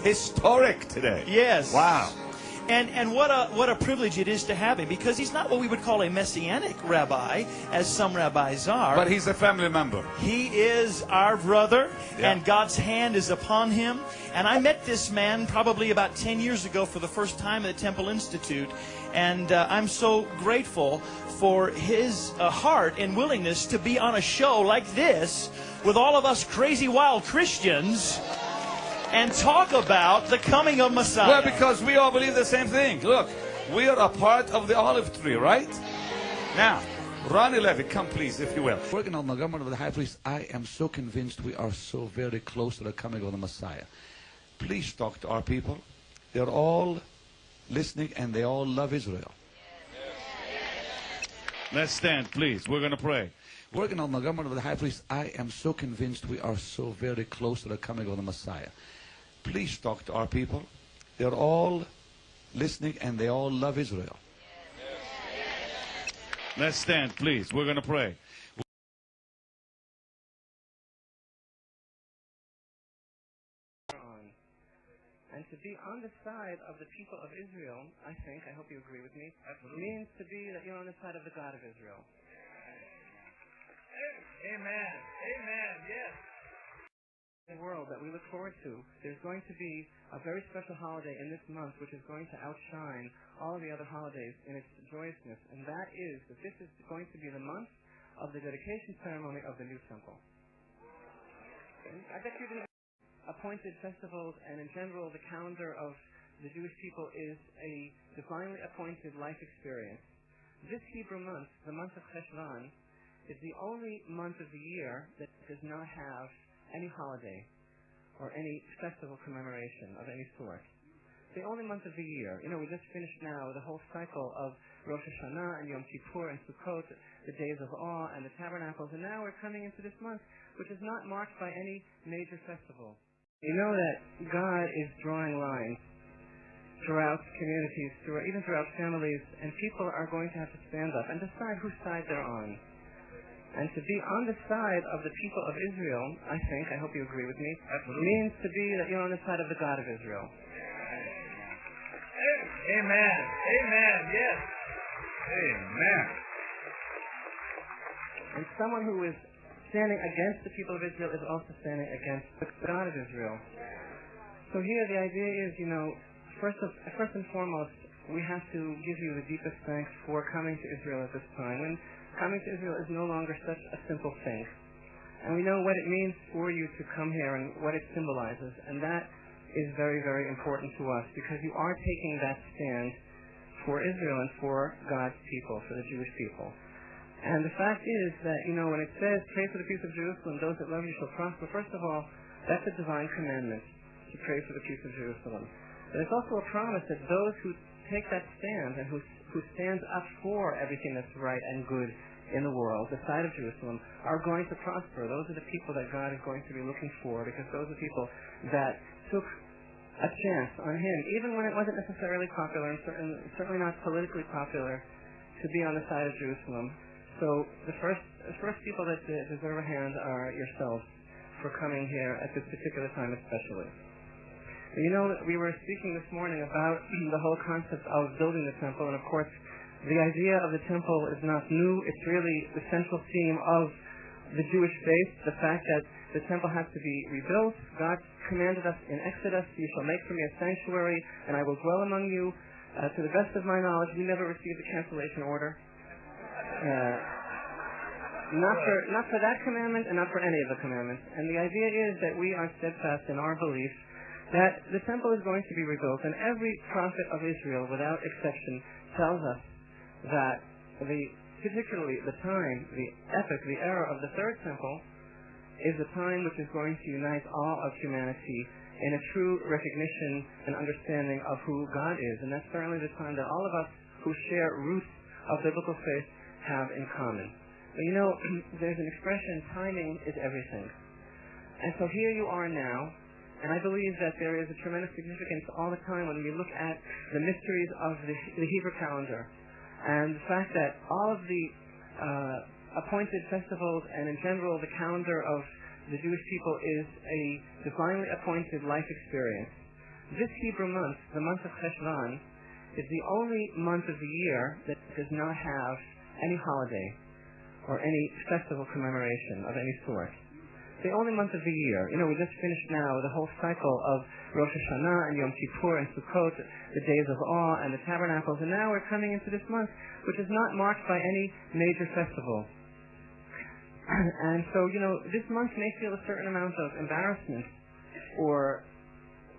historic today. Yes. Wow. And what a privilege it is to have him, because he's not what we would call a messianic rabbi, as some rabbis are. But he's a family member. He is our brother, Yeah. and God's hand is upon him. And I met this man probably about 10 years ago for the first time at the Temple Institute. And I'm so grateful for his heart and willingness to be on a show like this with all of us crazy wild Christians and talk about the coming of Messiah. Well, because we all believe the same thing. Look, we are a part of the olive tree, right? Now, Ronnie Levy, come please, if you will. Working on the government of the high priest, I am so convinced we are so very close to the coming of the Messiah. Please talk to our people. They're all listening and they all love Israel. Let's stand, please. We're going to pray. Working on the government of the high priest, I am so convinced we are so very close to the coming of the Messiah. Please talk to our people. They're all listening and they all love Israel. Let's stand, please. We're going to pray. And to be on the side of the people of Israel, I think, I hope you agree with me, means to be that you're on the side of the God of Israel. Amen. Amen. Yes. The world that we look forward to, there's going to be a very special holiday in this month which is going to outshine all the other holidays in its joyousness, and that is that this is going to be the month of the dedication ceremony of the new temple. I bet you didn't appointed festivals, and in general the calendar of the Jewish people is a divinely appointed life experience. This Hebrew month, the month of Cheshvan, is the only month of the year that does not have any holiday or any festival commemoration of any sort. The only month of the year. You know, we just finished now the whole cycle of Rosh Hashanah and Yom Kippur and Sukkot, the days of awe and the tabernacles, and now we're coming into this month which is not marked by any major festival. You know that God is drawing lines throughout communities, even throughout families, and people are going to have to stand up and decide whose side they're on. And to be on the side of the people of Israel, I think, I hope you agree with me, means to be that you're on the side of the God of Israel. Amen. Amen. Yes. Amen. And someone who is standing against the people of Israel is also standing against the God of Israel. So here the idea is, you know, first and foremost, we have to give you the deepest thanks for coming to Israel at this time. When coming to Israel is no longer such a simple thing. And we know what it means for you to come here and what it symbolizes. And that is very, very important to us, because you are taking that stand for Israel and for God's people, for the Jewish people. And the fact is that, you know, when it says, pray for the peace of Jerusalem, those that love you shall prosper, first of all, that's a divine commandment, to pray for the peace of Jerusalem. But it's also a promise that those who take that stand and who stands up for everything that's right and good in the world, the side of Jerusalem, are going to prosper. Those are the people that God is going to be looking for, because those are people that took a chance on Him, even when it wasn't necessarily popular, and certainly not politically popular, to be on the side of Jerusalem. So the first people that deserve a hand are yourselves for coming here at this particular time especially. You know, we were speaking this morning about the whole concept of building the temple, and of course the idea of the temple is not new. It's really the central theme of the Jewish faith, the fact that the temple has to be rebuilt. God commanded us in Exodus, you shall make for me a sanctuary, and I will dwell among you. To the best of my knowledge, we never received a cancellation order. Not for that commandment and not for any of the commandments. And the idea is that we are steadfast in our belief that the temple is going to be rebuilt, and every prophet of Israel, without exception, tells us that particularly the time, the epoch, the era of the third temple is the time which is going to unite all of humanity in a true recognition and understanding of who God is. And that's certainly the time that all of us who share roots of biblical faith have in common. But you know, there's an expression, timing is everything. And so here you are now, and I believe that there is a tremendous significance all the time when we look at the mysteries of the Hebrew calendar, and the fact that all of the appointed festivals and in general the calendar of the Jewish people is a divinely appointed life experience. This Hebrew month, the month of Cheshvan, is the only month of the year that does not have any holiday or any festival commemoration of any sort. The only month of the year. We just finished now the whole cycle of Rosh Hashanah and Yom Kippur and Sukkot, the days of awe and the tabernacles, and now we're coming into this month, which is not marked by any major festival. And so, this month may feel a certain amount of embarrassment or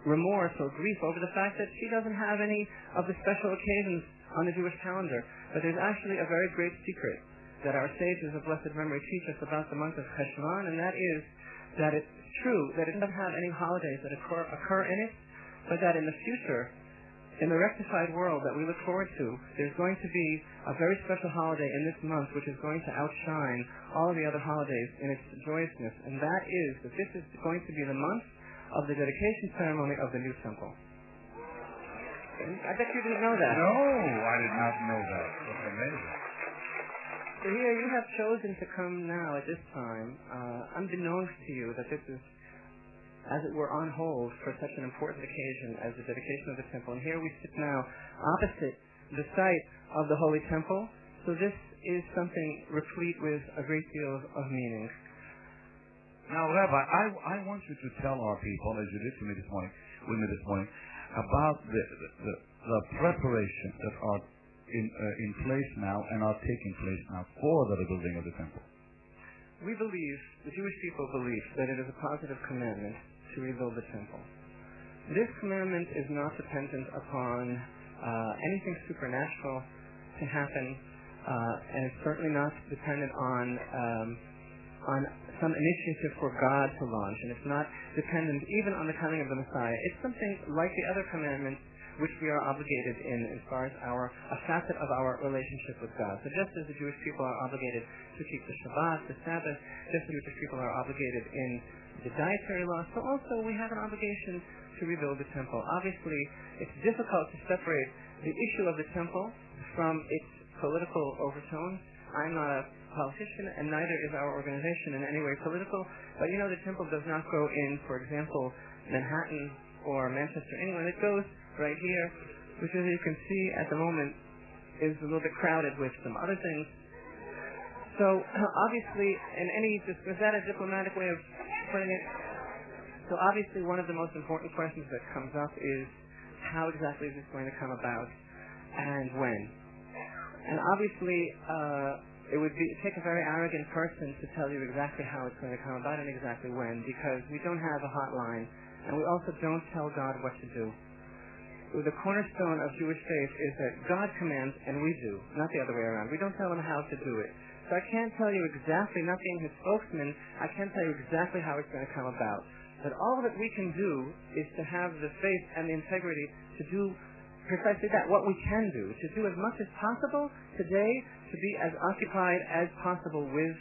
remorse or grief over the fact that she doesn't have any of the special occasions on the Jewish calendar. But there's actually a very great secret that our sages of blessed memory teach us about the month of Cheshvan, and that is that it's true that it doesn't have any holidays that occur in it, but that in the future, in the rectified world that we look forward to, there's going to be a very special holiday in this month which is going to outshine all of the other holidays in its joyousness, and that is that this is going to be the month of the dedication ceremony of the new temple. I bet you didn't know that. No, I did not know that. That's amazing. So here you have chosen to come now at this time, unbeknownst to you that this is, as it were, on hold for such an important occasion as the dedication of the temple. And here we sit now opposite the site of the Holy Temple. So this is something replete with a great deal of meaning. Now, Rabbi, I want you to tell our people, as you did to me this morning, about the preparations that are in place now and are taking place now for the rebuilding of the temple. We believe, the Jewish people believe, that it is a positive commandment to rebuild the temple. This commandment is not dependent upon anything supernatural to happen, and it's certainly not dependent on some initiative for God to launch, and it's not dependent even on the coming of the Messiah. It's something like the other commandments which we are obligated in as far as a facet of our relationship with God. So just as the Jewish people are obligated to keep the Shabbat, the Sabbath, just as the Jewish people are obligated in the dietary law, so also we have an obligation to rebuild the temple. Obviously, it's difficult to separate the issue of the temple from its political overtones. I'm not a politician, and neither is our organization in any way political, but the temple does not go in, for example, Manhattan or Manchester, England. It goes right here, which, as you can see at the moment, is a little bit crowded with some other things. So obviously, is that a diplomatic way of putting it? So obviously, one of the most important questions that comes up is how exactly is this going to come about, and when? And obviously, it would take a very arrogant person to tell you exactly how it's going to come about and exactly when, because we don't have a hotline, and we also don't tell God what to do. The cornerstone of Jewish faith is that God commands and we do, not the other way around. We don't tell him how to do it. So I can't tell you exactly, not being his spokesman, I can't tell you exactly how it's going to come about. But all that we can do is to have the faith and the integrity to do precisely that, what we can do, to do as much as possible today, to be as occupied as possible with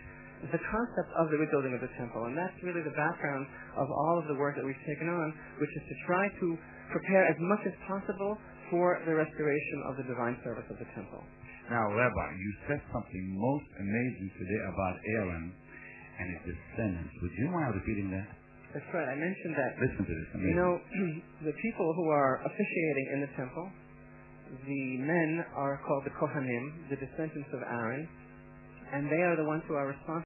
the concept of the rebuilding of the temple. And that's really the background of all of the work that we've taken on, which is to try to prepare as much as possible for the restoration of the divine service of the temple. Now, Rabbi, you said something most amazing today about Aaron and his descendants. Would you mind repeating that? That's right. I mentioned that. Listen to this. Amazing. The people who are officiating in the temple, the men are called the Kohanim, the descendants of Aaron, and they are the ones who are responsible